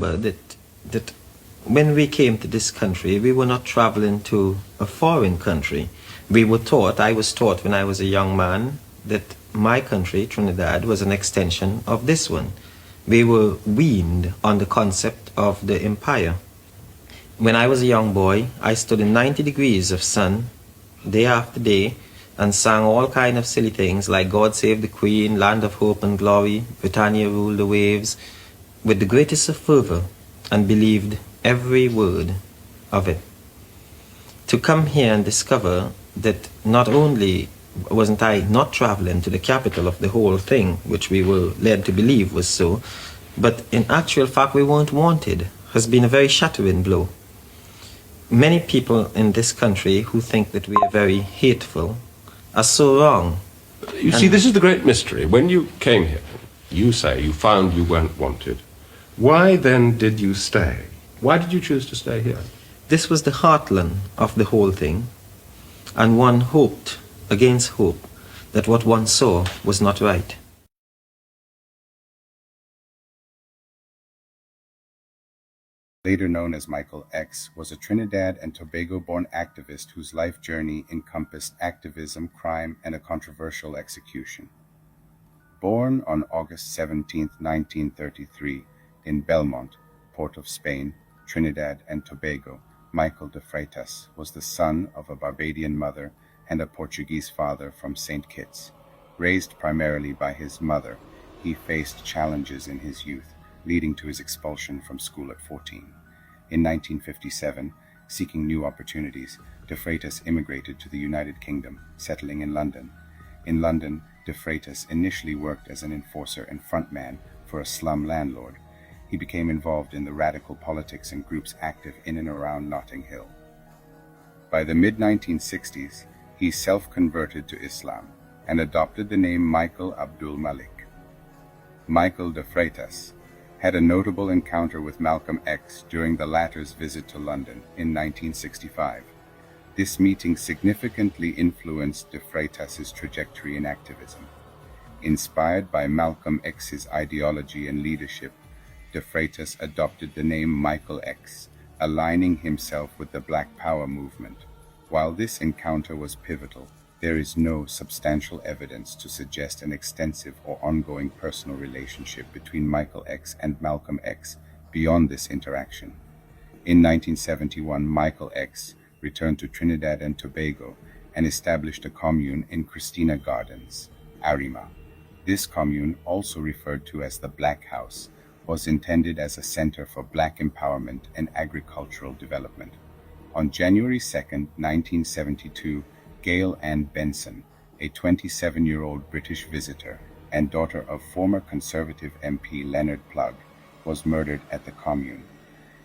that when we came to this country, we were not traveling to a foreign country. I was taught when I was a young man that my country, Trinidad, was an extension of this one. We were weaned on the concept of the empire. When I was a young boy, I stood in 90 degrees of sun day after day and sang all kind of silly things like God Save the Queen, Land of Hope and Glory, Britannia Rule the Waves, with the greatest of fervor, and believed every word of it. To come here and discover that not only wasn't I not traveling to the capital of the whole thing, which we were led to believe was so, but in actual fact we weren't wanted, has been a very shattering blow. Many people in this country who think that we are very hateful are so wrong. You see, this is the great mystery. When you came here, you say you found you weren't wanted. Why then did you stay? Why did you choose to stay here? This was the heartland of the whole thing, and one hoped, against hope, that what one saw was not right. Later known as Michael X, was a Trinidad and Tobago-born activist whose life journey encompassed activism, crime, and a controversial execution. Born on August 17, 1933, in Belmont, Port of Spain, Trinidad and Tobago, Michael de Freitas was the son of a Barbadian mother and a Portuguese father from St. Kitts. Raised primarily by his mother, he faced challenges in his youth, leading to his expulsion from school at 14. In 1957, seeking new opportunities, de Freitas immigrated to the United Kingdom, settling in London. In London, de Freitas initially worked as an enforcer and frontman for a slum landlord. He became involved in the radical politics and groups active in and around Notting Hill. By the mid-1960s, he self-converted to Islam and adopted the name Michael Abdul Malik. Michael de Freitas had a notable encounter with Malcolm X during the latter's visit to London in 1965. This meeting significantly influenced de Freitas's trajectory in activism. Inspired by Malcolm X's ideology and leadership, de Freitas adopted the name Michael X, aligning himself with the Black Power movement. While this encounter was pivotal, there is no substantial evidence to suggest an extensive or ongoing personal relationship between Michael X and Malcolm X beyond this interaction. In 1971, Michael X returned to Trinidad and Tobago and established a commune in Christina Gardens, Arima. This commune, also referred to as the Black House, was intended as a center for Black empowerment and agricultural development. On January 2, 1972, Gail Ann Benson, a 27-year-old British visitor and daughter of former Conservative MP Leonard Plugg, was murdered at the commune.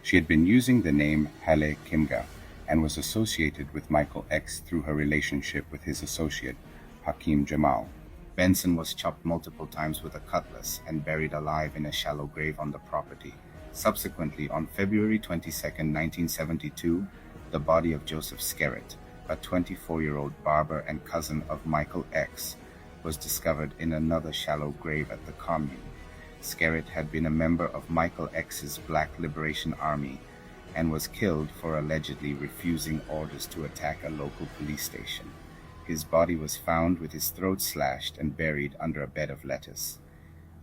She had been using the name Haile Kimga and was associated with Michael X through her relationship with his associate, Hakeem Jamal. Benson was chopped multiple times with a cutlass and buried alive in a shallow grave on the property. Subsequently, on February 22, 1972, the body of Joseph Skerritt, a 24-year-old barber and cousin of Michael X, was discovered in another shallow grave at the commune. Skerritt had been a member of Michael X's Black Liberation Army and was killed for allegedly refusing orders to attack a local police station. His body was found with his throat slashed and buried under a bed of lettuce.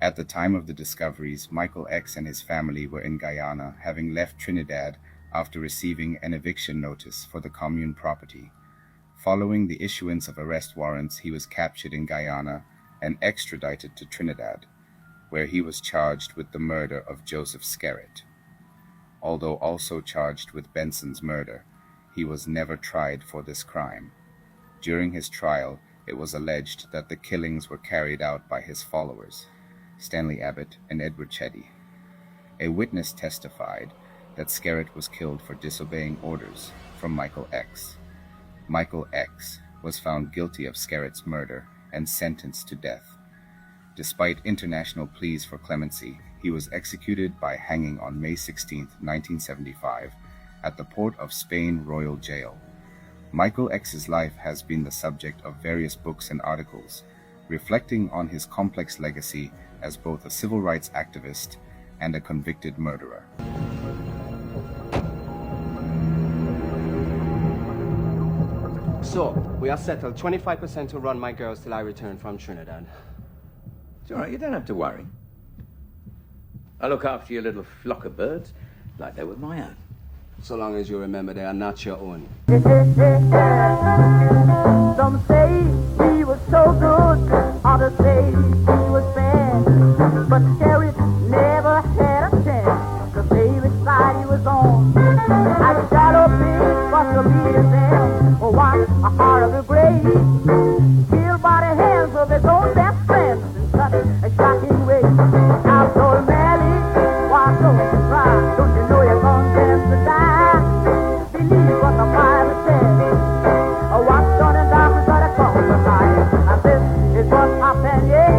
At the time of the discoveries, Michael X and his family were in Guyana, having left Trinidad after receiving an eviction notice for the commune property. Following the issuance of arrest warrants, he was captured in Guyana and extradited to Trinidad, where he was charged with the murder of Joseph Skerritt. Although also charged with Benson's murder, he was never tried for this crime. During his trial, it was alleged that the killings were carried out by his followers, Stanley Abbott and Edward Chetty. A witness testified that Skerritt was killed for disobeying orders from Michael X. Michael X was found guilty of Skerritt's murder and sentenced to death. Despite international pleas for clemency, he was executed by hanging on May 16, 1975, at the Port of Spain Royal Jail. Michael X's life has been the subject of various books and articles, reflecting on his complex legacy as both a civil rights activist and a convicted murderer. So, we are settled 25% to run my girls till I return from Trinidad. It's all right, you don't have to worry. I look after your little flock of birds like they were my own. So long as you remember they are not your own. Some say he was so good, others say he was bad. But Sheriff never had a chance to say which side he was on. I shallow pig was to be his end, for one, a heart of the grave. Killed by the hands of his own best friends in such a shocking way. Now told Mally, why don't you try? Don't you know you're condemned to die? Believe what the Bible says. What's done in darkness gotta come to light. And this is what happened, yeah.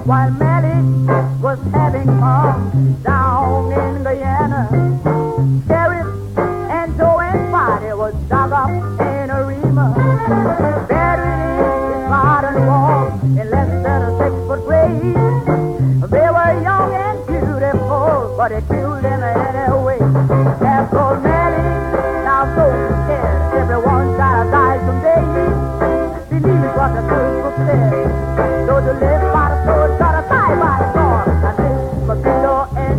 While Malik was having fun down in Guyana, Sheriff and Joe and Spotty was dug up in a reamer, buried in his garden wall in less than a 6-foot grave. They were young and beautiful, but they killed them anyway. As old Malik, now so scared, everyone's gotta die someday. Believe what the good book says. So to live by the sword, gotta die by the sword. And this must be your end,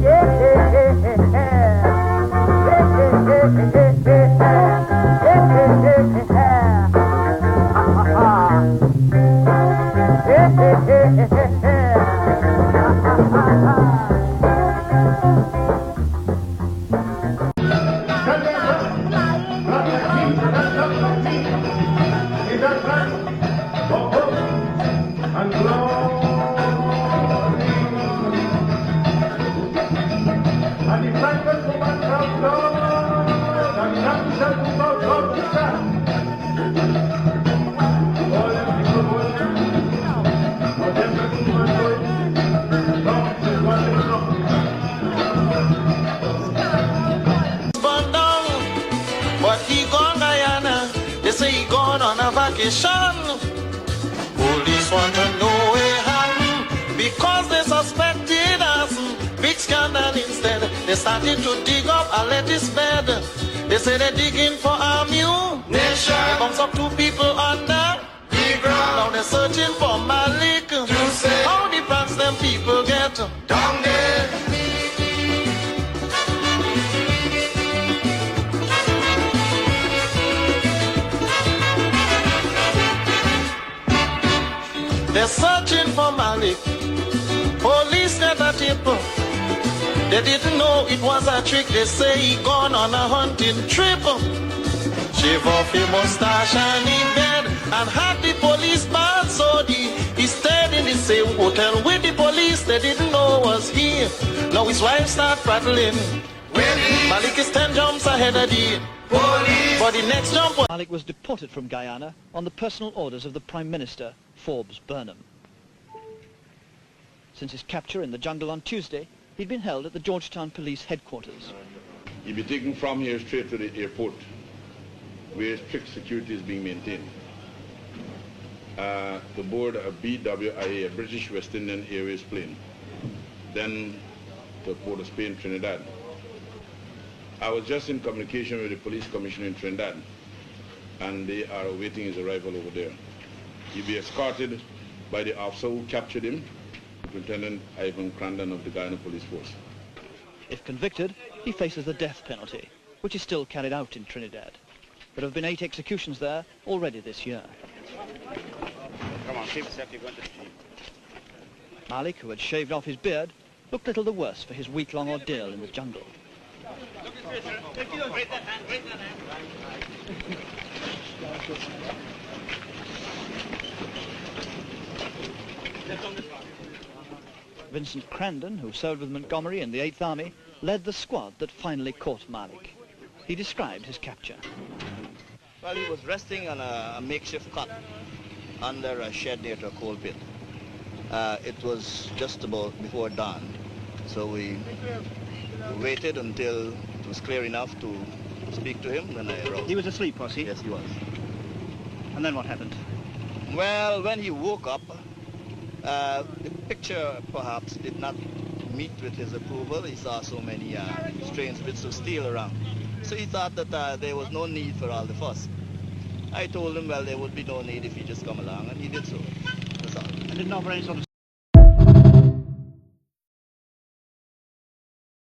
But he gone Guyana, they say he gone on a vacation. Police want to know where happened because they suspected us. Big scandal instead. They started to dig up Aletti's bed. They say they're digging for ammunition. They bumps up 2 people under the ground. Now they're searching for Malik. How the France them people get down there? They're searching for Malik. Police get a tip. They didn't know it was a trick. They say he gone on a hunting trip. Shave off his mustache and in bed and had the police bad so he stayed in the same hotel with the police. They didn't know was here. Now his wife start prattling. Malik is 10 jumps ahead of the police. For the next jump, Malik was deported from Guyana on the personal orders of the Prime Minister, Forbes Burnham. Since his capture in the jungle on Tuesday, he'd been held at the Georgetown Police headquarters. He'll be taken from here straight to the airport, where strict security is being maintained. The board of BWIA, a British West Indian Airways plane, then to Port of Spain, Trinidad. I was just in communication with the police commissioner in Trinidad, and they are awaiting his arrival over there. He'll be escorted by the officer who captured him, Lieutenant Ivan Crandon of the Guyana Police Force. If convicted, he faces the death penalty, which is still carried out in Trinidad. There have been 8 executions there already this year. Come on, keep step, you're going to the jeep. Malik, who had shaved off his beard, looked little the worse for his week-long ordeal in the jungle. Vincent Crandon, who served with Montgomery in the 8th Army, led the squad that finally caught Malik. He described his capture. Well, he was resting on a makeshift cot under a shed near to a coal pit. It was just about before dawn, so we waited until it was clear enough to speak to him, then I aroused. He was asleep, was he? Yes, he was. And then what happened? Well, when he woke up, the picture perhaps did not meet with his approval. He saw so many strange bits of steel around. So he thought that there was no need for all the fuss. I told him, well, there would be no need if he just come along, and he did so. That's all. And didn't offer any sort of